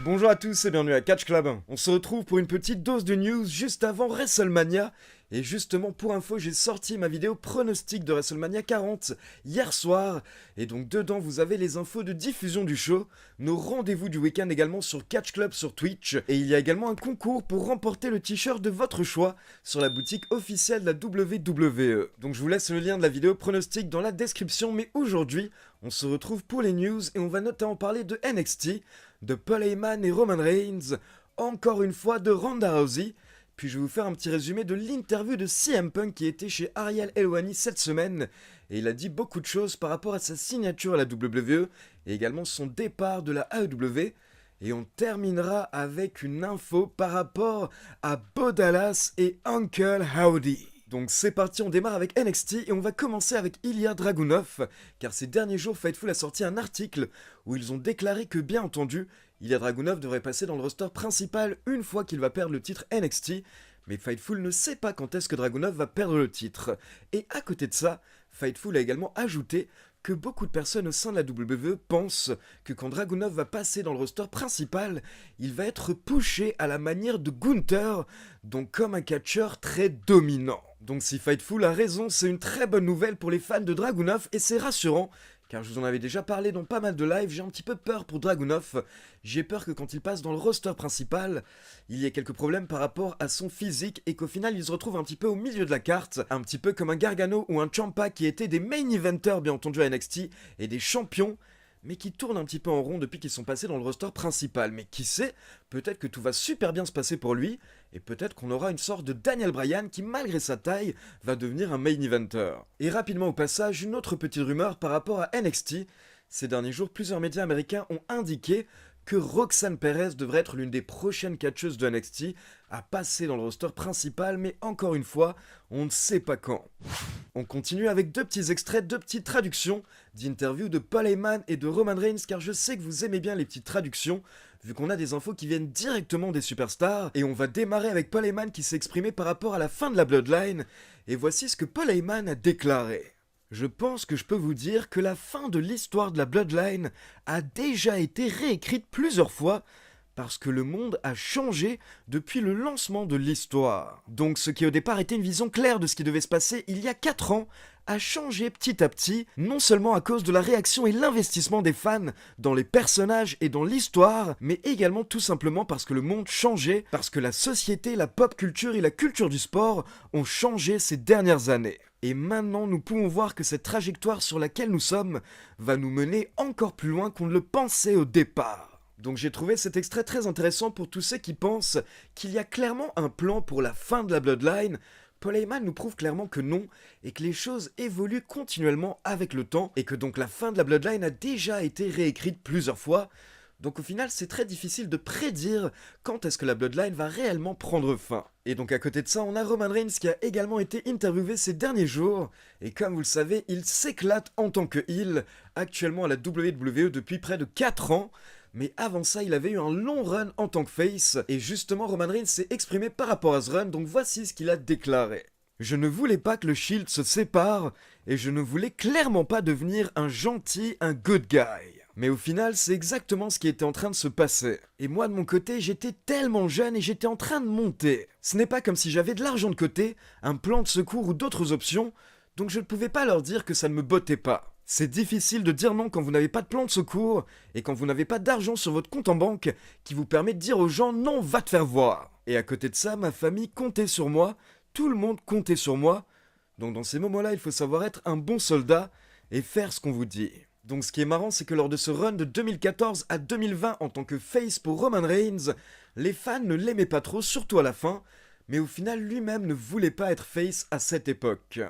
Bonjour à tous et bienvenue à Catch Club. On se retrouve pour une petite dose de news juste avant WrestleMania. Et justement pour info, j'ai sorti ma vidéo pronostic de WrestleMania 40 hier soir. Et donc dedans vous avez les infos de diffusion du show, nos rendez-vous du week-end également sur Catch Club sur Twitch. Et il y a également un concours pour remporter le t-shirt de votre choix sur la boutique officielle de la WWE. Donc je vous laisse le lien de la vidéo pronostic dans la description. Mais aujourd'hui, on se retrouve pour les news et on va notamment parler de NXT, de Paul Heyman et Roman Reigns, encore une fois de Ronda Rousey. Puis je vais vous faire un petit résumé de l'interview de CM Punk qui était chez Ariel Helwani cette semaine. Et il a dit beaucoup de choses par rapport à sa signature à la WWE et également son départ de la AEW. Et on terminera avec une info par rapport à Bo Dallas et Uncle Howdy. Donc c'est parti, on démarre avec NXT et on va commencer avec Ilya Dragunov, car ces derniers jours Fightful a sorti un article où ils ont déclaré que bien entendu, Ilya Dragunov devrait passer dans le roster principal une fois qu'il va perdre le titre NXT, mais Fightful ne sait pas quand est-ce que Dragunov va perdre le titre. Et à côté de ça, Fightful a également ajouté que beaucoup de personnes au sein de la WWE pensent que quand Dragunov va passer dans le roster principal, il va être pushé à la manière de Gunther, donc comme un catcheur très dominant. Donc si Fightful a raison, c'est une très bonne nouvelle pour les fans de Dragunov et c'est rassurant, car je vous en avais déjà parlé dans pas mal de lives, j'ai un petit peu peur pour Dragunov. J'ai peur que quand il passe dans le roster principal, il y ait quelques problèmes par rapport à son physique et qu'au final il se retrouve un petit peu au milieu de la carte, un petit peu comme un Gargano ou un Ciampa qui étaient des main eventers bien entendu à NXT et des champions, mais qui tournent un petit peu en rond depuis qu'ils sont passés dans le roster principal. Mais qui sait, peut-être que tout va super bien se passer pour lui, et peut-être qu'on aura une sorte de Daniel Bryan qui, malgré sa taille, va devenir un main eventer. Et rapidement au passage, une autre petite rumeur par rapport à NXT. Ces derniers jours, plusieurs médias américains ont indiqué que Roxanne Perez devrait être l'une des prochaines catcheuses de NXT à passer dans le roster principal, mais encore une fois, on ne sait pas quand. On continue avec deux petits extraits, deux petites traductions d'interviews de Paul Heyman et de Roman Reigns, car je sais que vous aimez bien les petites traductions, vu qu'on a des infos qui viennent directement des superstars, et on va démarrer avec Paul Heyman qui s'est exprimé par rapport à la fin de la Bloodline, et voici ce que Paul Heyman a déclaré. Je pense que je peux vous dire que la fin de l'histoire de la Bloodline a déjà été réécrite plusieurs fois parce que le monde a changé depuis le lancement de l'histoire. Donc ce qui au départ était une vision claire de ce qui devait se passer il y a 4 ans a changé petit à petit, non seulement à cause de la réaction et l'investissement des fans dans les personnages et dans l'histoire, mais également tout simplement parce que le monde changeait, parce que la société, la pop culture et la culture du sport ont changé ces dernières années. Et maintenant, nous pouvons voir que cette trajectoire sur laquelle nous sommes va nous mener encore plus loin qu'on ne le pensait au départ. Donc j'ai trouvé cet extrait très intéressant pour tous ceux qui pensent qu'il y a clairement un plan pour la fin de la Bloodline. Paul Heyman nous prouve clairement que non, et que les choses évoluent continuellement avec le temps, et que donc la fin de la Bloodline a déjà été réécrite plusieurs fois. Donc au final, c'est très difficile de prédire quand est-ce que la Bloodline va réellement prendre fin. Et donc à côté de ça, on a Roman Reigns qui a également été interviewé ces derniers jours, et comme vous le savez, il s'éclate en tant que heel, actuellement à la WWE depuis près de 4 ans, mais avant ça, il avait eu un long run en tant que face, et justement Roman Reigns s'est exprimé par rapport à ce run, donc voici ce qu'il a déclaré. Je ne voulais pas que le Shield se sépare, et je ne voulais clairement pas devenir un gentil, un good guy. Mais au final, c'est exactement ce qui était en train de se passer. Et moi, de mon côté, j'étais tellement jeune et j'étais en train de monter. Ce n'est pas comme si j'avais de l'argent de côté, un plan de secours ou d'autres options, donc je ne pouvais pas leur dire que ça ne me bottait pas. C'est difficile de dire non quand vous n'avez pas de plan de secours et quand vous n'avez pas d'argent sur votre compte en banque qui vous permet de dire aux gens non, va te faire voir. Et à côté de ça, ma famille comptait sur moi, tout le monde comptait sur moi. Donc dans ces moments-là, il faut savoir être un bon soldat et faire ce qu'on vous dit. Donc ce qui est marrant, c'est que lors de ce run de 2014 à 2020 en tant que face pour Roman Reigns, les fans ne l'aimaient pas trop, surtout à la fin, mais au final lui-même ne voulait pas être face à cette époque.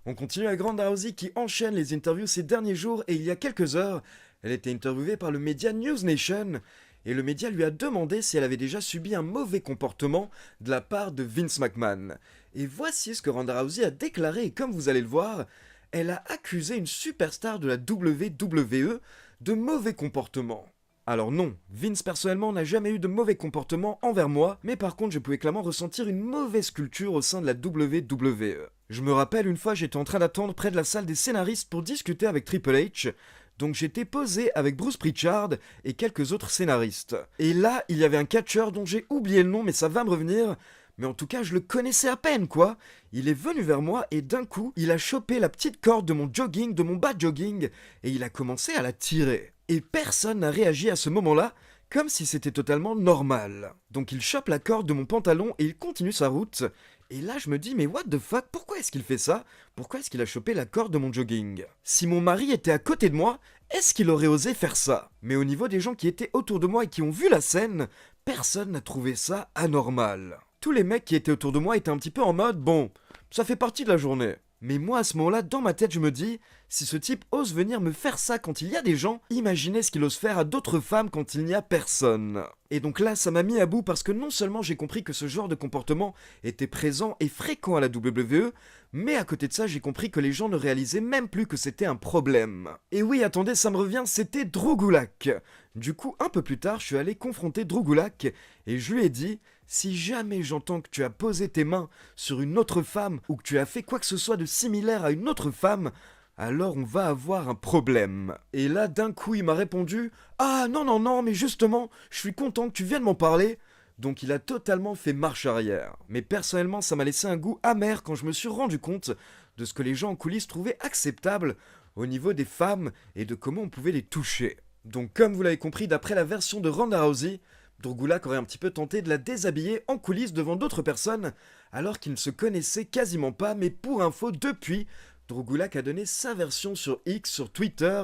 On continue avec Ronda Rousey qui enchaîne les interviews ces derniers jours et il y a quelques heures, elle était interviewée par le média News Nation et le média lui a demandé si elle avait déjà subi un mauvais comportement de la part de Vince McMahon. Et voici ce que Ronda Rousey a déclaré et comme vous allez le voir, elle a accusé une superstar de la WWE de mauvais comportement. Alors non, Vince personnellement n'a jamais eu de mauvais comportement envers moi, mais par contre je pouvais clairement ressentir une mauvaise culture au sein de la WWE. Je me rappelle une fois j'étais en train d'attendre près de la salle des scénaristes pour discuter avec Triple H, Donc j'étais posé avec Bruce Pritchard et quelques autres scénaristes. Et là, il y avait un catcheur dont j'ai oublié le nom, mais ça va me revenir. Mais en tout cas, je le connaissais à peine, quoi. Il est venu vers moi et d'un coup, il a chopé la petite corde de mon jogging, de mon bas jogging, et il a commencé à la tirer. Et personne n'a réagi à ce moment-là, comme si c'était totalement normal. Donc il chope la corde de mon pantalon et il continue sa route. Et là, je me dis, mais what the fuck, pourquoi est-ce qu'il fait ça? Pourquoi est-ce qu'il a chopé la corde de mon jogging? Si mon mari était à côté de moi, est-ce qu'il aurait osé faire ça? Mais au niveau des gens qui étaient autour de moi et qui ont vu la scène, personne n'a trouvé ça anormal. Tous les mecs qui étaient autour de moi étaient un petit peu en mode, bon, ça fait partie de la journée. Mais moi, à ce moment-là, dans ma tête, je me dis, si ce type ose venir me faire ça quand il y a des gens, imaginez ce qu'il ose faire à d'autres femmes quand il n'y a personne. Et donc là, ça m'a mis à bout parce que non seulement j'ai compris que ce genre de comportement était présent et fréquent à la WWE, mais à côté de ça, j'ai compris que les gens ne réalisaient même plus que c'était un problème. Et oui, attendez, ça me revient, c'était Drew Gulak. Du coup, un peu plus tard, je suis allé confronter Drew Gulak et je lui ai dit, si jamais j'entends que tu as posé tes mains sur une autre femme ou que tu as fait quoi que ce soit de similaire à une autre femme, alors on va avoir un problème. Et là, d'un coup, il m'a répondu « Ah non, non, non, mais justement, je suis content que tu viennes m'en parler !» Donc il a totalement fait marche arrière. Mais personnellement, ça m'a laissé un goût amer quand je me suis rendu compte de ce que les gens en coulisses trouvaient acceptable au niveau des femmes et de comment on pouvait les toucher. Donc comme vous l'avez compris, d'après la version de Ronda Rousey, Drew Gulak aurait un petit peu tenté de la déshabiller en coulisses devant d'autres personnes, alors qu'ils ne se connaissaient quasiment pas, mais pour info, depuis, Drew Gulak a donné sa version sur X, sur Twitter,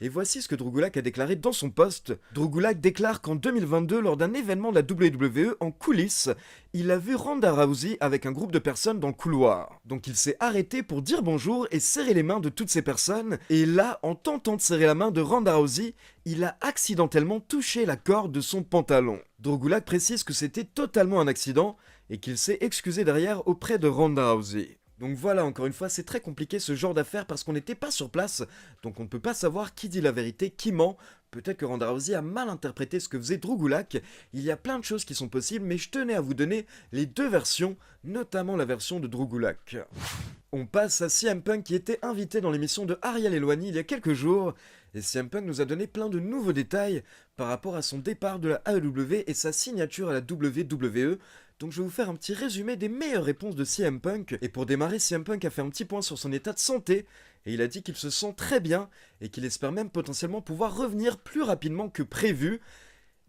et voici ce que Drew Gulak a déclaré dans son post. Drew Gulak déclare qu'en 2022, lors d'un événement de la WWE en coulisses, il a vu Ronda Rousey avec un groupe de personnes dans le couloir. Donc il s'est arrêté pour dire bonjour et serrer les mains de toutes ces personnes, et là, en tentant de serrer la main de Ronda Rousey, il a accidentellement touché la corde de son pantalon. Drew Gulak précise que c'était totalement un accident, et qu'il s'est excusé derrière auprès de Ronda Rousey. Donc voilà, encore une fois, c'est très compliqué ce genre d'affaires parce qu'on n'était pas sur place, donc on ne peut pas savoir qui dit la vérité, qui ment. Peut-être que Ronda Rousey a mal interprété ce que faisait Drew Gulak. Il y a plein de choses qui sont possibles, mais je tenais à vous donner les deux versions, notamment la version de Drew Gulak. On passe à CM Punk qui était invité dans l'émission de Ariel Helwani il y a quelques jours, et CM Punk nous a donné plein de nouveaux détails par rapport à son départ de la AEW et sa signature à la WWE. Donc je vais vous faire un petit résumé des meilleures réponses de CM Punk. Et pour démarrer, CM Punk a fait un petit point sur son état de santé. Et il a dit qu'il se sent très bien et qu'il espère même potentiellement pouvoir revenir plus rapidement que prévu.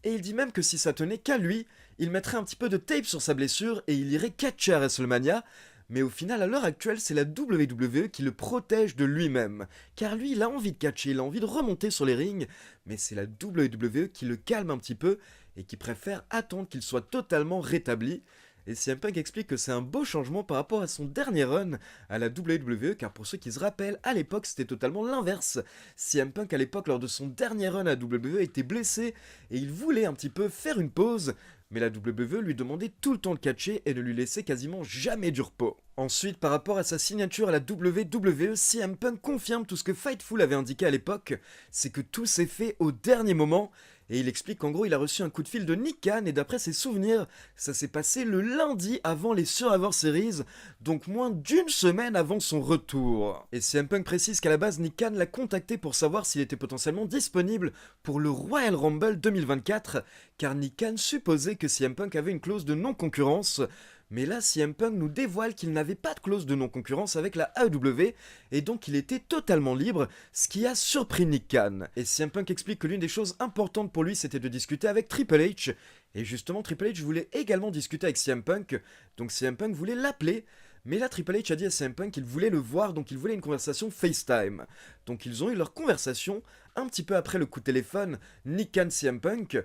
Et il dit même que si ça tenait qu'à lui, il mettrait un petit peu de tape sur sa blessure et il irait catcher à WrestleMania. Mais au final, à l'heure actuelle, c'est la WWE qui le protège de lui-même. Car lui, il a envie de catcher, il a envie de remonter sur les rings. Mais c'est la WWE qui le calme un petit peu et qui préfère attendre qu'il soit totalement rétabli. Et CM Punk explique que c'est un beau changement par rapport à son dernier run à la WWE, car pour ceux qui se rappellent, à l'époque c'était totalement l'inverse. CM Punk à l'époque, lors de son dernier run à la WWE, était blessé et il voulait un petit peu faire une pause, mais la WWE lui demandait tout le temps de catcher et ne lui laissait quasiment jamais du repos. Ensuite, par rapport à sa signature à la WWE, CM Punk confirme tout ce que Fightful avait indiqué à l'époque, c'est que tout s'est fait au dernier moment. Et il explique qu'en gros, il a reçu un coup de fil de Nick Khan et d'après ses souvenirs, ça s'est passé le lundi avant les Survivor Series, donc moins d'une semaine avant son retour. Et CM Punk précise qu'à la base, Nick Khan l'a contacté pour savoir s'il était potentiellement disponible pour le Royal Rumble 2024, car Nick Khan supposait que CM Punk avait une clause de non-concurrence. Mais là, CM Punk nous dévoile qu'il n'avait pas de clause de non-concurrence avec la AEW, et donc il était totalement libre, ce qui a surpris Nick Khan. Et CM Punk explique que l'une des choses importantes pour lui, c'était de discuter avec Triple H, et justement Triple H voulait également discuter avec CM Punk, donc CM Punk voulait l'appeler, mais là Triple H a dit à CM Punk qu'il voulait le voir, donc il voulait une conversation FaceTime. Donc ils ont eu leur conversation, un petit peu après le coup de téléphone, Nick Khan, CM Punk.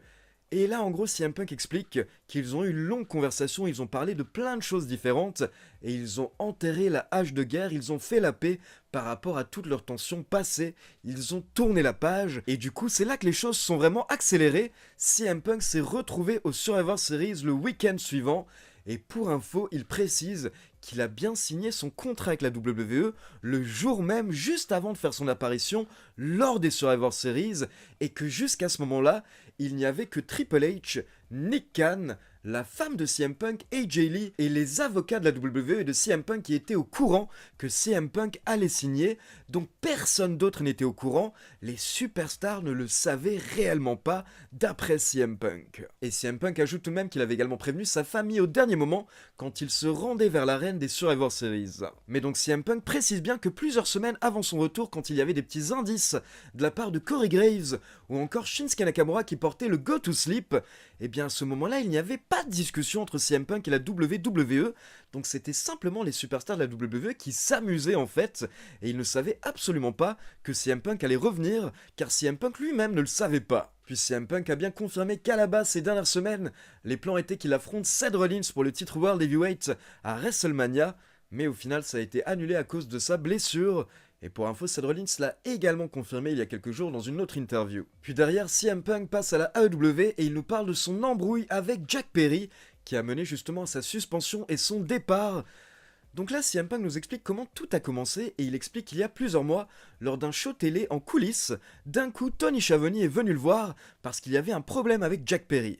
Et là, en gros, CM Punk explique qu'ils ont eu une longue conversation, ils ont parlé de plein de choses différentes, et ils ont enterré la hache de guerre, ils ont fait la paix par rapport à toutes leurs tensions passées, ils ont tourné la page, et du coup, c'est là que les choses sont vraiment accélérées. CM Punk s'est retrouvé au Survivor Series le week-end suivant, et pour info, il précise qu'il a bien signé son contrat avec la WWE le jour même, juste avant de faire son apparition lors des Survivor Series, et que jusqu'à ce moment-là, il n'y avait que Triple H, Nick Khan, la femme de CM Punk, AJ Lee, et les avocats de la WWE et de CM Punk qui étaient au courant que CM Punk allait signer, donc personne d'autre n'était au courant, les superstars ne le savaient réellement pas, d'après CM Punk. Et CM Punk ajoute tout de même qu'il avait également prévenu sa famille au dernier moment quand il se rendait vers l'arène des Survivor Series. Mais donc CM Punk précise bien que plusieurs semaines avant son retour, quand il y avait des petits indices de la part de Corey Graves ou encore Shinsuke Nakamura qui portait le Go to Sleep, et bien à ce moment-là il n'y avait pas de discussion entre CM Punk et la WWE, donc c'était simplement les superstars de la WWE qui s'amusaient en fait, et ils ne savaient absolument pas que CM Punk allait revenir, car CM Punk lui-même ne le savait pas. Puis CM Punk a bien confirmé qu'à la base ces dernières semaines, les plans étaient qu'il affronte Seth Rollins pour le titre World Heavyweight à WrestleMania, mais au final ça a été annulé à cause de sa blessure. Et pour info, Seth Rollins l'a également confirmé il y a quelques jours dans une autre interview. Puis derrière, CM Punk passe à la AEW et il nous parle de son embrouille avec Jack Perry, qui a mené justement à sa suspension et son départ. Donc là, CM Punk nous explique comment tout a commencé et il explique qu'il y a plusieurs mois, lors d'un show télé en coulisses, d'un coup Tony Schiavone est venu le voir parce qu'il y avait un problème avec Jack Perry.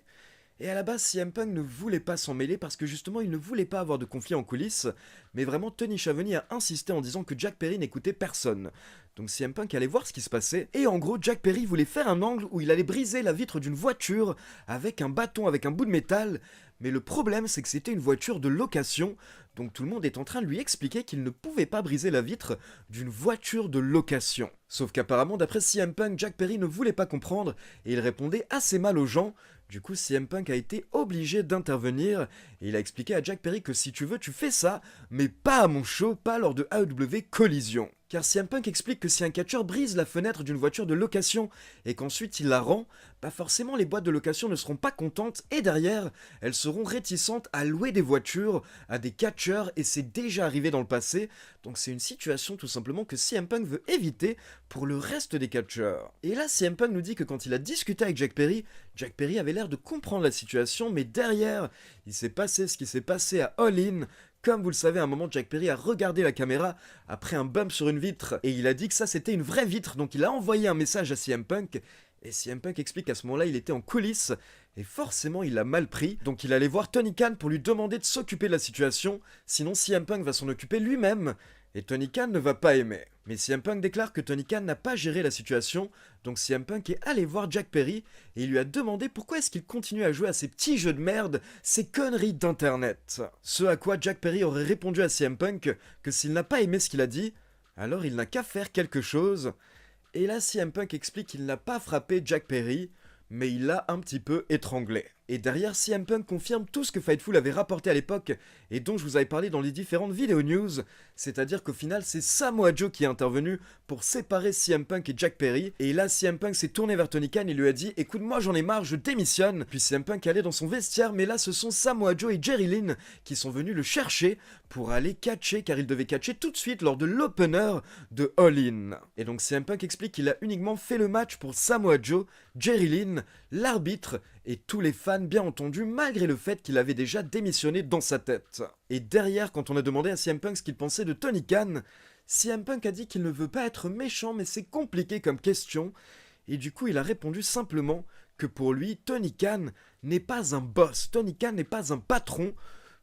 Et à la base, CM Punk ne voulait pas s'en mêler parce que justement il ne voulait pas avoir de conflit en coulisses, mais vraiment Tony Schiavone a insisté en disant que Jack Perry n'écoutait personne. Donc CM Punk allait voir ce qui se passait, et en gros Jack Perry voulait faire un angle où il allait briser la vitre d'une voiture avec un bâton, avec un bout de métal, mais le problème c'est que c'était une voiture de location, donc tout le monde est en train de lui expliquer qu'il ne pouvait pas briser la vitre d'une voiture de location. Sauf qu'apparemment d'après CM Punk, Jack Perry ne voulait pas comprendre, et il répondait assez mal aux gens. Du coup, CM Punk a été obligé d'intervenir et il a expliqué à Jack Perry que si tu veux, tu fais ça, mais pas à mon show, pas lors de AEW Collision. Car CM Punk explique que si un catcheur brise la fenêtre d'une voiture de location et qu'ensuite il la rend, bah forcément les boîtes de location ne seront pas contentes et derrière, elles seront réticentes à louer des voitures à des catcheurs et c'est déjà arrivé dans le passé, donc c'est une situation tout simplement que CM Punk veut éviter pour le reste des catcheurs. Et là, CM Punk nous dit que quand il a discuté avec Jack Perry avait l'air de comprendre la situation, mais derrière, il s'est passé ce qui s'est passé à All In. Comme vous le savez, à un moment, Jack Perry a regardé la caméra après un bump sur une vitre et il a dit que ça c'était une vraie vitre, donc il a envoyé un message à CM Punk. Et CM Punk explique qu'à ce moment-là, il était en coulisses et forcément il l'a mal pris. Donc il allait voir Tony Khan pour lui demander de s'occuper de la situation, sinon CM Punk va s'en occuper lui-même. Et Tony Khan ne va pas aimer. Mais CM Punk déclare que Tony Khan n'a pas géré la situation, donc CM Punk est allé voir Jack Perry et il lui a demandé pourquoi est-ce qu'il continue à jouer à ces petits jeux de merde, ces conneries d'internet. Ce à quoi Jack Perry aurait répondu à CM Punk que s'il n'a pas aimé ce qu'il a dit, alors il n'a qu'à faire quelque chose. Et là CM Punk explique qu'il n'a pas frappé Jack Perry, mais il l'a un petit peu étranglé. Et derrière, CM Punk confirme tout ce que Fightful avait rapporté à l'époque et dont je vous avais parlé dans les différentes vidéos news, c'est-à-dire qu'au final c'est Samoa Joe qui est intervenu pour séparer CM Punk et Jack Perry, et là CM Punk s'est tourné vers Tony Khan et lui a dit écoute moi j'en ai marre, je démissionne. Puis CM Punk allait dans son vestiaire, mais là ce sont Samoa Joe et Jerry Lynn qui sont venus le chercher pour aller catcher, car il devait catcher tout de suite lors de l'opener de All In. Et donc CM Punk explique qu'il a uniquement fait le match pour Samoa Joe, Jerry Lynn, l'arbitre et tous les fans bien entendu, malgré le fait qu'il avait déjà démissionné dans sa tête. Et derrière, quand on a demandé à CM Punk ce qu'il pensait de Tony Khan, CM Punk a dit qu'il ne veut pas être méchant, mais c'est compliqué comme question, et du coup il a répondu simplement que pour lui, Tony Khan n'est pas un boss, Tony Khan n'est pas un patron,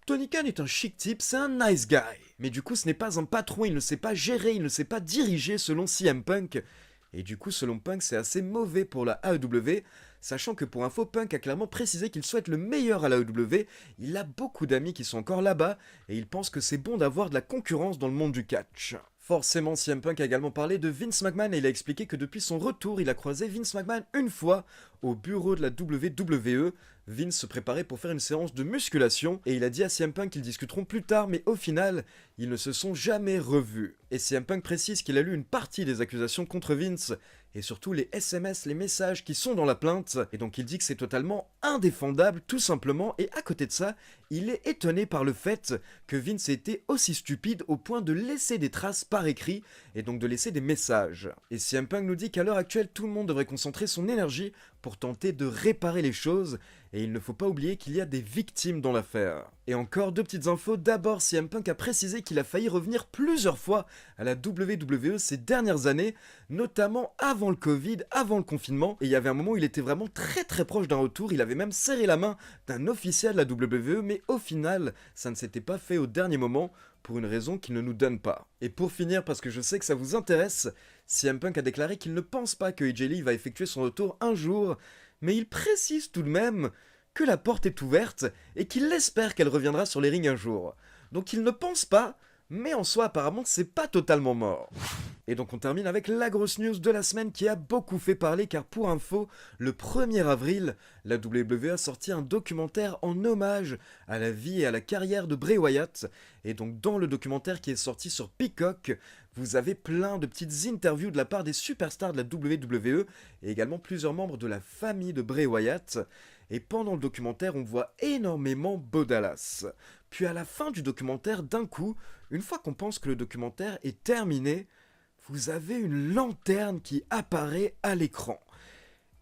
Tony Khan est un chic type, c'est un nice guy. Mais du coup ce n'est pas un patron, il ne sait pas gérer, il ne sait pas diriger selon CM Punk, et du coup selon Punk c'est assez mauvais pour la AEW, sachant que pour info, Punk a clairement précisé qu'il souhaite le meilleur à la AEW, il a beaucoup d'amis qui sont encore là-bas, et il pense que c'est bon d'avoir de la concurrence dans le monde du catch. Forcément, CM Punk a également parlé de Vince McMahon et il a expliqué que depuis son retour, il a croisé Vince McMahon une fois au bureau de la WWE. Vince se préparait pour faire une séance de musculation et il a dit à CM Punk qu'ils discuteront plus tard, mais au final, ils ne se sont jamais revus. Et CM Punk précise qu'il a lu une partie des accusations contre Vince et surtout les SMS, les messages qui sont dans la plainte, et donc il dit que c'est totalement indéfendable tout simplement, et à côté de ça, il est étonné par le fait que Vince ait été aussi stupide au point de laisser des traces par écrit, et donc de laisser des messages. Et CM Punk nous dit qu'à l'heure actuelle, tout le monde devrait concentrer son énergie pour tenter de réparer les choses, et il ne faut pas oublier qu'il y a des victimes dans l'affaire. Et encore deux petites infos, d'abord CM Punk a précisé qu'il a failli revenir plusieurs fois à la WWE ces dernières années, notamment avant le Covid, avant le confinement, et il y avait un moment où il était vraiment très proche d'un retour, il avait même serré la main d'un officiel de la WWE, mais au final, ça ne s'était pas fait au dernier moment, pour une raison qu'il ne nous donne pas. Et pour finir, parce que je sais que ça vous intéresse, CM Punk a déclaré qu'il ne pense pas que AJ Lee va effectuer son retour un jour, mais il précise tout de même que la porte est ouverte et qu'il espère qu'elle reviendra sur les rings un jour. Donc il ne pense pas, mais en soi apparemment c'est pas totalement mort. Et donc on termine avec la grosse news de la semaine qui a beaucoup fait parler car pour info, le 1er avril, la WWE a sorti un documentaire en hommage à la vie et à la carrière de Bray Wyatt. Et donc dans le documentaire qui est sorti sur Peacock, vous avez plein de petites interviews de la part des superstars de la WWE et également plusieurs membres de la famille de Bray Wyatt. Et pendant le documentaire, on voit énormément Bo Dallas. Puis à la fin du documentaire, d'un coup, une fois qu'on pense que le documentaire est terminé, vous avez une lanterne qui apparaît à l'écran.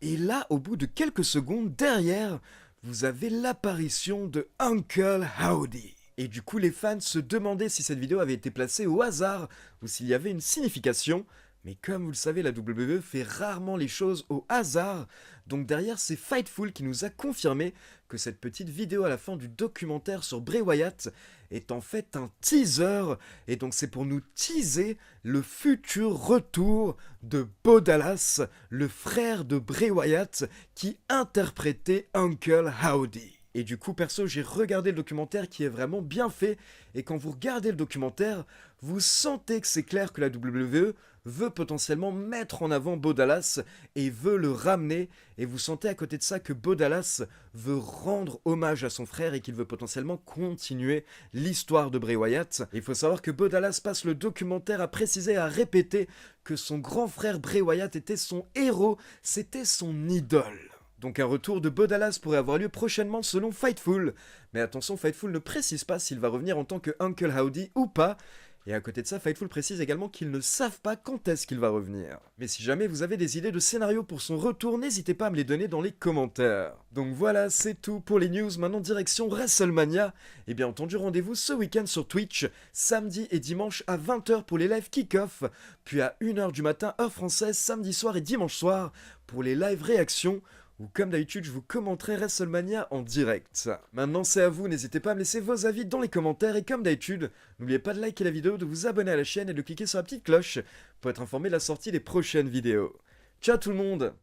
Et là, au bout de quelques secondes, derrière, vous avez l'apparition de Uncle Howdy. Et du coup, les fans se demandaient si cette vidéo avait été placée au hasard ou s'il y avait une signification. Mais comme vous le savez, la WWE fait rarement les choses au hasard, donc derrière c'est Fightful qui nous a confirmé que cette petite vidéo à la fin du documentaire sur Bray Wyatt est en fait un teaser, et donc c'est pour nous teaser le futur retour de Bo Dallas, le frère de Bray Wyatt qui interprétait Uncle Howdy. Et du coup, perso, j'ai regardé le documentaire qui est vraiment bien fait, et quand vous regardez le documentaire, vous sentez que c'est clair que la WWE veut potentiellement mettre en avant Bo Dallas et veut le ramener, et vous sentez à côté de ça que Bo Dallas veut rendre hommage à son frère et qu'il veut potentiellement continuer l'histoire de Bray Wyatt. Il faut savoir que Bo Dallas passe le documentaire à préciser et à répéter que son grand frère Bray Wyatt était son héros, c'était son idole. Donc un retour de Bo Dallas pourrait avoir lieu prochainement selon Fightful. Mais attention, Fightful ne précise pas s'il va revenir en tant que Uncle Howdy ou pas. Et à côté de ça, Fightful précise également qu'ils ne savent pas quand est-ce qu'il va revenir. Mais si jamais vous avez des idées de scénario pour son retour, n'hésitez pas à me les donner dans les commentaires. Donc voilà, c'est tout pour les news. Maintenant direction WrestleMania. Et bien entendu, rendez-vous ce week-end sur Twitch, samedi et dimanche à 20h pour les live kick-off, puis à 1h du matin heure française, samedi soir et dimanche soir pour les live réactions, où comme d'habitude je vous commenterai WrestleMania en direct. Maintenant c'est à vous, n'hésitez pas à me laisser vos avis dans les commentaires et comme d'habitude, n'oubliez pas de liker la vidéo, de vous abonner à la chaîne et de cliquer sur la petite cloche pour être informé de la sortie des prochaines vidéos. Ciao tout le monde!